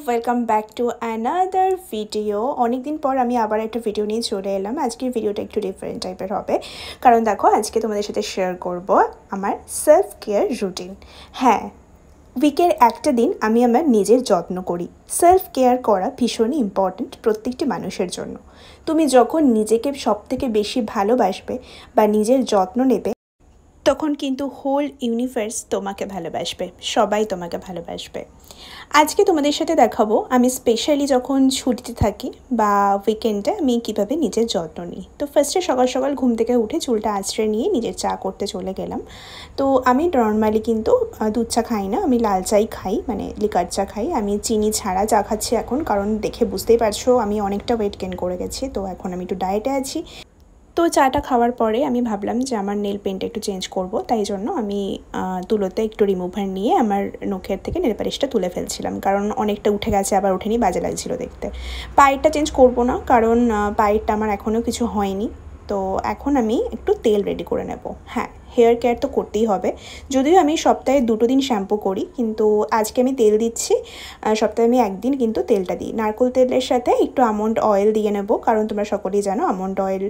Welcome back to another video. অনেকদিন পর আমি আবার একটা ভিডিও নিয়ে চলে এলাম। আজকের ভিডিওটা একটু ডিফারেন্ট টাইপের হবে, কারণ দেখো আজকে তোমাদের সাথে শেয়ার করব আমার সেলফ কেয়ার রুটিন। হ্যাঁ, উইকের একটা দিন আমি আমার নিজের যত্ন করি। সেলফ কেয়ার করা ভীষণই ইম্পর্ট্যান্ট প্রত্যেকটি মানুষের জন্য। তুমি যখন নিজেকে সবথেকে বেশি ভালোবাসবে বা নিজের যত্ন নেবে, তখন কিন্তু হোল ইউনিভার্স তোমাকে ভালোবাসবে, সবাই তোমাকে ভালোবাসবে। আজকে তোমাদের সাথে দেখাবো আমি স্পেশালি যখন ছুটিতে থাকি বা উইকেন্ডে আমি কীভাবে নিজের যত্ন নিই। তো ফার্স্টে সকাল সকাল ঘুম থেকে উঠে চুলটা আঁচড়ে নিয়ে নিজের চা করতে চলে গেলাম। তো আমি নর্মালি কিন্তু দুধ চা খাই না, আমি লাল চাই খাই, মানে লিকার চা খাই। আমি চিনি ছাড়া চা খাচ্ছি এখন, কারণ দেখে বুঝতেই পারছো আমি অনেকটা ওয়েট গেইন করে গেছি। তো এখন আমি একটু ডায়েটে আছি। তো চাটা খাওয়ার পরে আমি ভাবলাম যে আমার নেল পেন্টটা একটু চেঞ্জ করব, তাই জন্য আমি তুলোতে একটু রিমুভার নিয়ে আমার নখের থেকে নেল পালিশটা তুলে ফেলছিলাম, কারণ অনেকটা উঠে গেছে, আবার ওঠেনি, বাজে লাগছিল দেখতে। পায়েরটা চেঞ্জ করব না, কারণ পায়েরটা আমার এখনও কিছু হয়নি। তো এখন আমি একটু তেল রেডি করে নেব। হ্যাঁ, হেয়ার কেয়ার তো করতেই হবে, যদিও আমি সপ্তাহে 2 দিন শ্যাম্পু করি, কিন্তু আজকে আমি তেল দিচ্ছি। সপ্তাহে আমি একদিন কিন্তু তেলটা দিই। নারকেল তেলের সাথে একটু আমন্ড অয়েল দিয়ে নেব, কারণ তোমরা সকলেই জানো আমন্ড অয়েল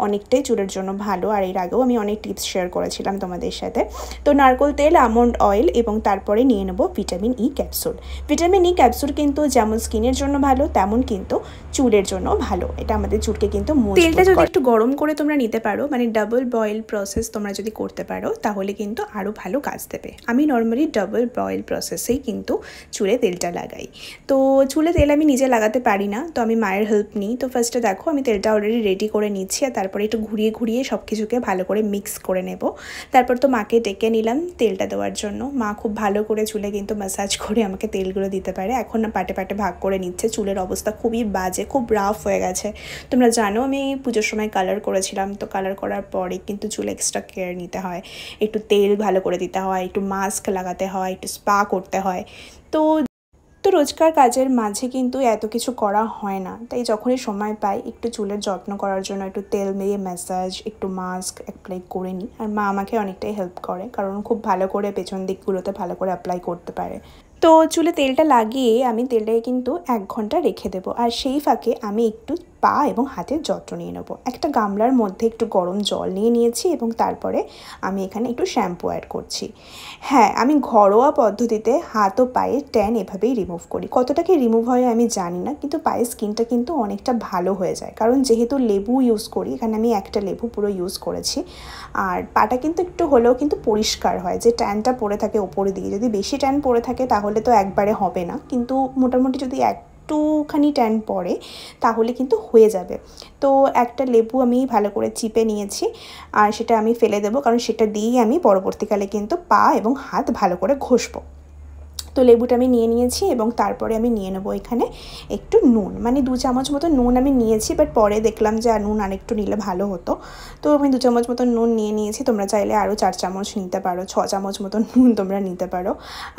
অনেকটাই চুলের জন্য ভালো, আর এর আগেও আমি অনেক টিপস শেয়ার করেছিলাম তোমাদের সাথে। তো নারকেল তেল, আমন্ড অয়েল এবং তারপরে নিয়ে নেব vitamin E capsule. Vitamin E capsule কিন্তু যেমন স্কিনের জন্য ভালো, তেমন কিন্তু চুলের জন্য ভালো। এটা আমাদের চুলকে কিন্তু তেলটা যদি একটু গরম করে তোমরা নিতে পারো, মানে ডাবল বয়েল প্রসেস তোমরা যদি করতে পারো, তাহলে কিন্তু আরও ভালো কাজ দেবে। আমি নর্মালি ডাবল বয়েল প্রসেসেই কিন্তু চুলে তেলটা লাগাই। তো চুলে তেল আমি নিজে লাগাতে পারি না, তো আমি মায়ের হেল্প নিই। তো ফার্স্টে দেখো আমি তেলটা অলরেডি রেডি করে নিচ্ছি, আর তারপরে একটু ঘুরিয়ে ঘুরিয়ে সব কিছুকে ভালো করে মিক্স করে নেব। তারপর তো মাকে ডেকে নিলাম তেলটা দেওয়ার জন্য। মা খুব ভালো করে চুলে কিন্তু ম্যাসাজ করে আমাকে তেলগুলো দিতে পারে। এখন না পাটে পাটে ভাগ করে নিচ্ছে। চুলের অবস্থা খুবই বাজে, খুব রাফ হয়ে গেছে। তোমরা জানো আমি পুজোর সময় কালার করেছিলাম, তো কালার করার পরে কিন্তু চুলে এক্সট্রা কেয়ার নিতে হয়, একটু তেল ভালো করে দিতে হয়, একটু মাস্ক লাগাতে হয়, একটু স্পা করতে হয়। তো রোজকার কাজের মাঝে কিন্তু এত কিছু করা হয় না, তাই যখনই সময় পাই একটু চুলের যত্ন করার জন্য একটু তেল দিয়ে ম্যাসাজ, একটু মাস্ক অ্যাপ্লাই করে নিই। আর মা আমাকে অনেকটাই হেল্প করে, কারণ খুব ভালো করে পেছন দিকগুলোতে ভালো করে অ্যাপ্লাই করতে পারে। তো চুলে তেলটা লাগিয়ে আমি তেলটাকে কিন্তু 1 ঘন্টা রেখে দেবো, আর সেই ফাঁকে আমি একটু পা এবং হাতের যত্ন নিয়ে নেবো। একটা গামলার মধ্যে একটু গরম জল নিয়ে নিয়েছি এবং তারপরে আমি এখানে একটু শ্যাম্পু অ্যাড করছি। হ্যাঁ, আমি ঘরোয়া পদ্ধতিতে হাত ও পায়ের ট্যান এভাবেই রিমুভ করি। কতটা কি রিমুভ হয় আমি জানি না, কিন্তু পায়ের স্কিনটা কিন্তু অনেকটা ভালো হয়ে যায়, কারণ যেহেতু লেবু ইউজ করি, এখানে আমি একটা লেবু পুরো ইউজ করেছি। আর পাটা কিন্তু একটু হলেও কিন্তু পরিষ্কার হয়, যে ট্যানটা পড়ে থাকে ওপরে দিয়ে। যদি বেশি ট্যান পড়ে থাকে তাহলে তো একবারে হবে না, কিন্তু মোটামুটি যদি একটুখানি ট্যান পড়ে তাহলে কিন্তু হয়ে যাবে। তো একটা লেবু আমি ভালো করে চিপে নিয়েছি, আর সেটা আমি ফেলে দেবো, কারণ সেটা দিয়েই আমি পরবর্তীকালে কিন্তু পা এবং হাত ভালো করে ঘষবো। তো লেবুটা আমি নিয়ে নিয়েছি এবং তারপরে আমি নিয়ে নেবো এখানে একটু নুন, মানে 2 চামচ মতো নুন আমি নিয়েছি, বাট পরে দেখলাম যে নুন আরেকটু নিলে ভালো হতো। তো আমি 2 চামচ মতো নুন নিয়ে নিয়েছি, তোমরা চাইলে আরও 4 চামচ নিতে পারো, 6 চামচ মতো নুন তোমরা নিতে পারো।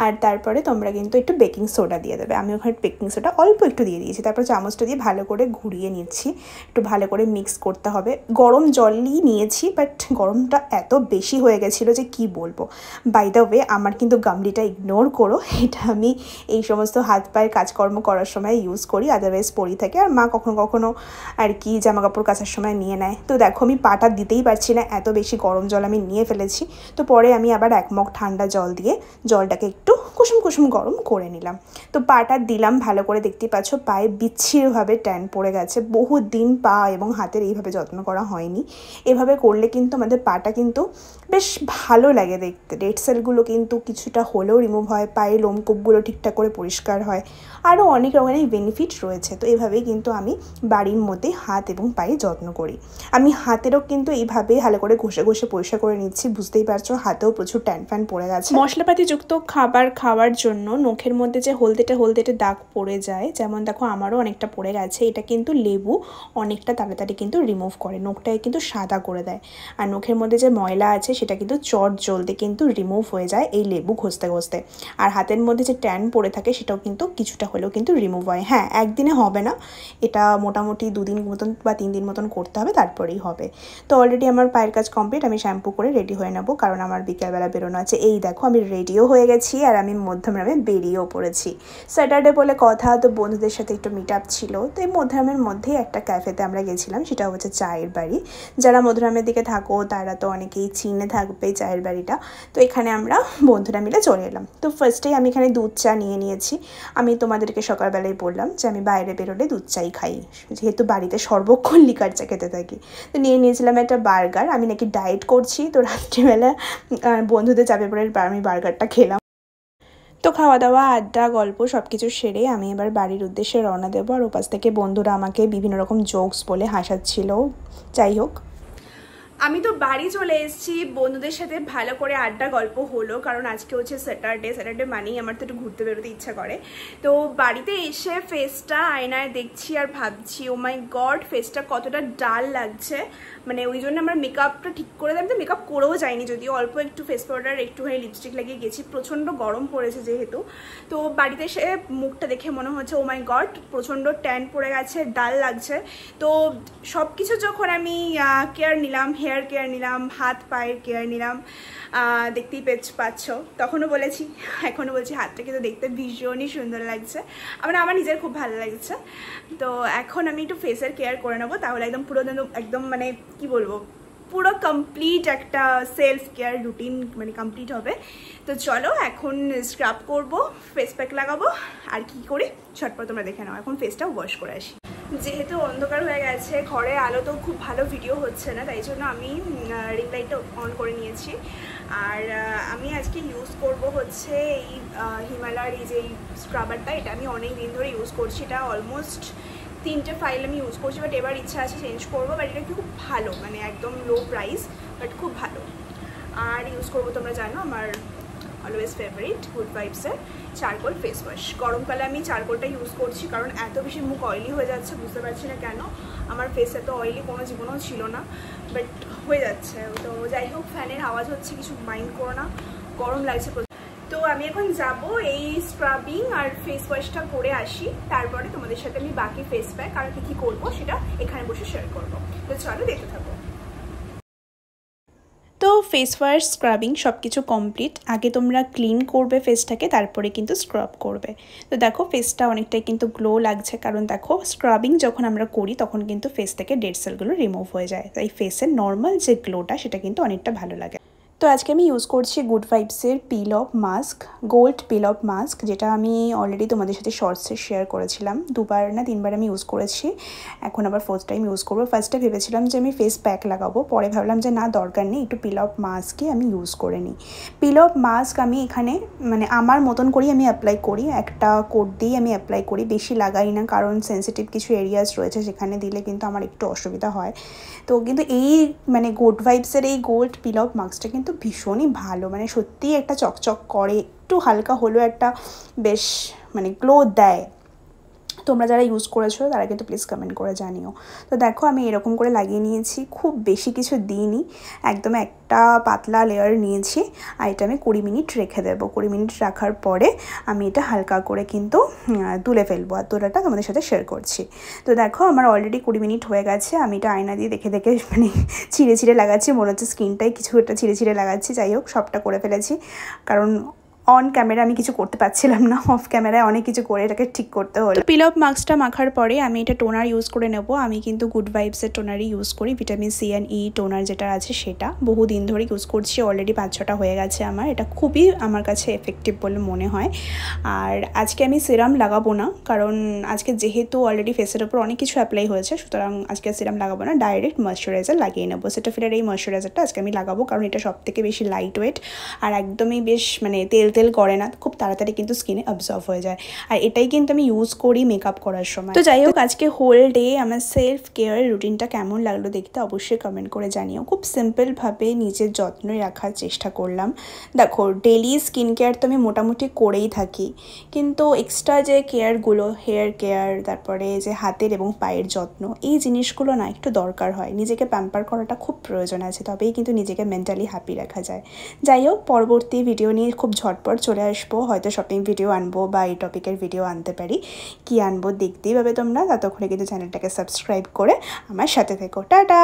আর তারপরে তোমরা কিন্তু একটু বেকিং সোডা দিয়ে দেবে। আমি ওখানে বেকিং সোডা অল্প একটু দিয়ে দিয়েছি। তারপর চামচটা দিয়ে ভালো করে ঘুরিয়ে নিচ্ছি, একটু ভালো করে মিক্স করতে হবে। গরম জলই নিয়েছি, বাট গরমটা এত বেশি হয়ে গেছিলো যে কি বলবো। বাই দ্য ওয়ে, আমার কিন্তু গামলিটা ইগনোর করো, এটা আমি এই সমস্ত হাত পায়ের কাজকর্ম করার সময় ইউজ করি, আদারওয়াইজ পরি থাকে। আর মা কখনো কখনো আর কি জামা কাপড় কাচার সময় নিয়ে নেয়। তো দেখো আমি পাটা দিতেই পারছি না, এত বেশি গরম জল আমি নিয়ে ফেলেছি। তো পরে আমি আবার 1 মগ ঠান্ডা জল দিয়ে জলটাকে একটু কুসুম কুসুম গরম করে নিলাম। তো পাটা দিলাম ভালো করে, দেখতেই পাচ্ছ পায়ে বিচ্ছিরিভাবে ট্যান পড়ে গেছে। বহুত দিন পা এবং হাতের এইভাবে যত্ন করা হয়নি। এভাবে করলে কিন্তু আমাদের পাটা কিন্তু বেশ ভালো লাগে দেখতে। ডেড সেলগুলো কিন্তু কিছুটা হলেও রিমুভ হয়, পায়ের লোমকূপগুলো ঠিকঠাক করে পরিষ্কার হয়, আরও অনেক রকমের বেনিফিট রয়েছে। তো এইভাবেই কিন্তু আমি বাড়ির মধ্যে হাত এবং পায়ে যত্ন করি। আমি হাতেরও কিন্তু এইভাবে ভালো করে ঘষে ঘষে পরিষ্কার করে নিচ্ছি। বুঝতেই পারছো হাতেও প্রচুর ট্যান ফ্যান পড়ে গেছে। মশলাপাতিযুক্ত খাবার খাওয়ার জন্য নখের মধ্যে যে হলদেটে হলদেটে দাগ পড়ে যায়, যেমন দেখো আমারও অনেকটা পড়ে গেছে, এটা কিন্তু লেবু অনেকটা তাড়াতাড়ি কিন্তু রিমুভ করে, নখটাকে কিন্তু সাদা করে দেয়। আর নখের মধ্যে যে ময়লা আছে সেটা কিন্তু চট জলদি কিন্তু রিমুভ হয়ে যায় এই লেবু ঘষতে ঘষতে। আর হাতের মধ্যে যে ট্যান পড়ে থাকে সেটাও কিন্তু কিছুটা হলেও কিন্তু রিমুভ হয়। হ্যাঁ, একদিনে হবে না, এটা মোটামুটি 2 দিন মতন বা 3 দিন মতন করতে হবে, তারপরেই হবে। তো অলরেডি আমার পায়ের কাজ কমপ্লিট, আমি শ্যাম্পু করে রেডি হয়ে নেবো, কারণ আমার বিকেলবেলা বেরোনো আছে। এই দেখো আমি রেডিও হয়ে গেছি আর আমি মধ্যমগ্রামে বেরিয়েও পড়েছি। স্যাটারডে বলে কথা, তো বন্ধুদের সাথে একটু মিট আপ ছিল, তো এই মধ্যমগ্রামের মধ্যেই একটা ক্যাফেতে আমরা গেছিলাম, সেটা হচ্ছে চায়ের বাড়ি। যারা মধ্যমগ্রামের দিকে থাকো তারা তো অনেকেই চিনে থাকবে চায়ের বাড়িটা। তো এখানে আমরা বন্ধুরা মিলে চলে এলাম। তো ফার্স্টেই আমি এখানে দুধ চা নিয়ে নিয়েছি। আমি তোমাদেরকে সকালবেলায় বললাম যে আমি বাইরে বেরোলে দুধ চাই খাই, যেহেতু বাড়িতে সর্বক্ষণ লিকার চা খেতে থাকি। তো নিয়ে নিয়েছিলাম একটা বার্গার, আমি নাকি ডায়েট করছি, তো রাত্রিবেলা বন্ধুদের চাপে পড়ে আমি বার্গারটা খেলাম। তো খাওয়া দাওয়া, আড্ডা, গল্প সব কিছু সেরে আমি এবার বাড়ির উদ্দেশ্যে রওনা দেবো। আর ওপাশ থেকে বন্ধুরা আমাকে বিভিন্ন রকম জোকস বলে হাসাচ্ছিল। যাই হোক, আমি তো বাড়ি চলে এসেছি, বন্ধুদের সাথে ভালো করে আড্ডা গল্প হলো, কারণ আজকে হচ্ছে স্যাটারডে মানেই আমার তো একটু ঘুরতে বেরোতে ইচ্ছা করে। তো বাড়িতে এসে ফেসটা আয়নায় দেখছি আর ভাবছি ও মাই গড ফেসটা কতটা ডাল লাগছে। মানে ওই জন্য আমার মেকআপটা ঠিক করে দেয়, আমি তো মেকআপ করেও যাইনি, যদিও অল্প একটু ফেস পাউডার একটুখানি লিপস্টিক লাগিয়ে গেছি, প্রচণ্ড গরম পড়েছে যেহেতু। তো বাড়িতে এসে মুখটা দেখে মনে হচ্ছে ও মাই গড প্রচণ্ড ট্যান পড়ে গেছে, ডাল লাগছে। তো সব কিছু যখন আমি কেয়ার নিলাম, হেয়ার কেয়ার নিলাম, হাত পায়ের কেয়ার নিলাম, দেখতেই পাচ্ছ, তখনও বলেছি এখনও বলছি হাতটা কিন্তু দেখতে ভীষণই সুন্দর লাগছে, আমার নিজের খুব ভালো লাগছে। তো এখন আমি একটু ফেসের কেয়ার করে নেবো, তাহলে একদম পুরো একদম মানে কি বলবো, পুরো কমপ্লিট একটা সেলফ কেয়ার রুটিন মানে কমপ্লিট হবে। তো চলো এখন স্ক্রাব করব, ফেস প্যাক লাগাবো, আর কি করি ঝটপট তোমরা দেখে নাও। এখন ফেসটা ওয়াশ করে আসি। যেহেতু অন্ধকার হয়ে গেছে, ঘরে আলো তো খুব ভালো ভিডিও হচ্ছে না, তাই জন্য আমি রিং লাইটটা অন করে নিয়েছি। আর আমি আজকে ইউজ করব হচ্ছে এই হিমালয়ার এই যে স্ক্রাবারটা, এটা আমি অনেক দিন ধরে ইউজ করছি, এটা অলমোস্ট 3টে ফাইল আমি ইউজ করছি, বাট এবার ইচ্ছা আছে চেঞ্জ করবো। বাট এটা খুব ভালো, মানে একদম লো প্রাইস বাট খুব ভালো। আর ইউজ করবো তোমরা জানো আমার অলওয়েজ ফেভারিট গুড ভাইবসের চারকোল ফেস ওয়াশ। গরমকালে আমি চারকোলটা ইউজ করছি, কারণ এত বেশি মুখ অয়েলি হয়ে যাচ্ছে, বুঝতে পারছি না কেন। আমার ফেস এত অয়েলি কোনো জীবনেও ছিল না, বাট হয়ে যাচ্ছে। তো যাই হোক, ফ্যানের আওয়াজ হচ্ছে, কিছু মাইন্ড করো না, গরম লাগছে। তো আমি এখন যাব এই স্ক্রাবিং আর ফেস ওয়াশটা করে আসি, তারপরে তোমাদের সাথে আমি বাকি ফেস প্যাক আর কি করবো সেটা এখানে বসে শেয়ার করবো। তো চলো দেখতে থাকো। তো ফেস ওয়াশ, স্ক্রাবিং সব কিছু কমপ্লিট। আগে তোমরা ক্লিন করবে ফেসটাকে, তারপরে কিন্তু স্ক্রাব করবে। তো দেখো ফেসটা অনেকটাই কিন্তু গ্লো লাগছে, কারণ দেখো স্ক্রাবিং যখন আমরা করি তখন কিন্তু ফেস থেকে ডেড সেলগুলো রিমুভ হয়ে যায়, তাই ফেসের নর্মাল যে গ্লোটা সেটা কিন্তু অনেকটা ভালো লাগে। তো আজকে আমি ইউজ করছি গুড ভাইবসের peel off mask, gold peel off mask, যেটা আমি অলরেডি তোমাদের সাথে শর্টসে শেয়ার করেছিলাম। 2বার না 3বার আমি ইউজ করেছি, এখন আবার 4th টাইম ইউজ করবো। ফার্স্টে ভেবেছিলাম যে আমি ফেস প্যাক লাগাবো, পরে ভাবলাম যে না দরকার নেই, একটু পিল অফ মাস্কই আমি ইউজ করে নিই। পিল অফ মাস্ক আমি এখানে মানে আমার মতন করেই আমি অ্যাপ্লাই করি, একটা কোট দিয়েই আমি অ্যাপ্লাই করি, বেশি লাগাই না, কারণ সেন্সিটিভ কিছু এরিয়াস রয়েছে সেখানে দিলে কিন্তু আমার একটু অসুবিধা হয়। তো কিন্তু এই মানে গুড ভাইবসের এই গোল্ড পিল অফ মাস্কটা কিন্তু ভীষণই ভালো, মানে সত্যিই একটা চকচক করে, একটু হালকা হলেও একটা বেশ মানে গ্লো দেয়। তোমরা যারা ইউজ করেছো তারা কিন্তু প্লিজ কমেন্ট করে জানিও। তো দেখো আমি এরকম করে লাগিয়ে নিয়েছি, খুব বেশি কিছু দিইনি, একদম একটা পাতলা লেয়ার নিয়েছি। আর এটা আমি 20 মিনিট রেখে দেবো। 20 মিনিট রাখার পরে আমি এটা হালকা করে কিন্তু তুলে ফেলবো, আর তোলাটা তোমাদের সাথে শেয়ার করছি। তো দেখো আমার অলরেডি 20 মিনিট হয়ে গেছে, আমি এটা আয়না দিয়ে দেখে দেখে মানে ছিঁড়ে লাগাচ্ছি, মনে হচ্ছে স্কিনটাই কিছু একটা ছিঁড়ে লাগাচ্ছি। যাই হোক, সবটা করে ফেলেছি, কারণ অন ক্যামেরা আমি কিছু করতে পারছিলাম না, অফ ক্যামেরায় অনেক কিছু করে এটাকে ঠিক করতে হলো। পিল অফ মাস্কটা মাখার পরে আমি এটা টোনার ইউজ করে নেব। আমি কিন্তু গুড ভাইবসের টোনারই ইউজ করি, vitamin C and E toner যেটা আছে সেটা বহুদিন ধরে ইউজ করছি, অলরেডি 5-6টা হয়ে গেছে আমার। এটা খুবই আমার কাছে এফেক্টিভ বলে মনে হয়। আর আজকে আমি সিরাম লাগাবো না, কারণ আজকে যেহেতু অলরেডি ফেসের ওপর অনেক কিছু অ্যাপ্লাই হয়েছে, সুতরাং আজকে সিরাম লাগাবো না, ডাইরেক্ট ময়শ্চারাইজার লাগিয়ে নেবো। সেটাফিলের এই ময়শ্চারাইজারটা আজকে আমি লাগাবো, কারণ এটা সবথেকে বেশি লাইট ওয়েট আর একদমই বেশ মানে তেল করে না, খুব তাড়াতাড়ি কিন্তু স্কিনে অ্যাবজর্ব হয়ে যায়। আর এটাই কিন্তু আমি ইউজ করি মেকআপ করার সময়। তো যাই হোক, আজকে হোল ডে আমার সেলফ কেয়ার রুটিনটা কেমন লাগলো দেখতে অবশ্যই কমেন্ট করে জানিও। খুব সিম্পলভাবে নিজের যত্ন রাখার চেষ্টা করলাম। দেখো ডেলি স্কিন কেয়ার তো আমি মোটামুটি করেই থাকি, কিন্তু এক্সট্রা যে কেয়ারগুলো, হেয়ার কেয়ার, তারপরে যে হাতের এবং পায়ের যত্ন, এই জিনিসগুলো না একটু দরকার হয়, নিজেকে প্যাম্পার করাটা খুব প্রয়োজন আছে, তবেই কিন্তু নিজেকে মেন্টালি হ্যাপি রাখা যায়। যাই হোক, পরবর্তী ভিডিও নিয়ে খুব ঝটপট পর চলে আসবো, হয়তো শপিং ভিডিও আনবো বা এই টপিকের ভিডিও আনতে পারি। কি আনবো দেখতেই পাবে তোমরা। ততক্ষণে কিন্তু চ্যানেলটাকে সাবস্ক্রাইব করে আমার সাথে থেকো। টাটা।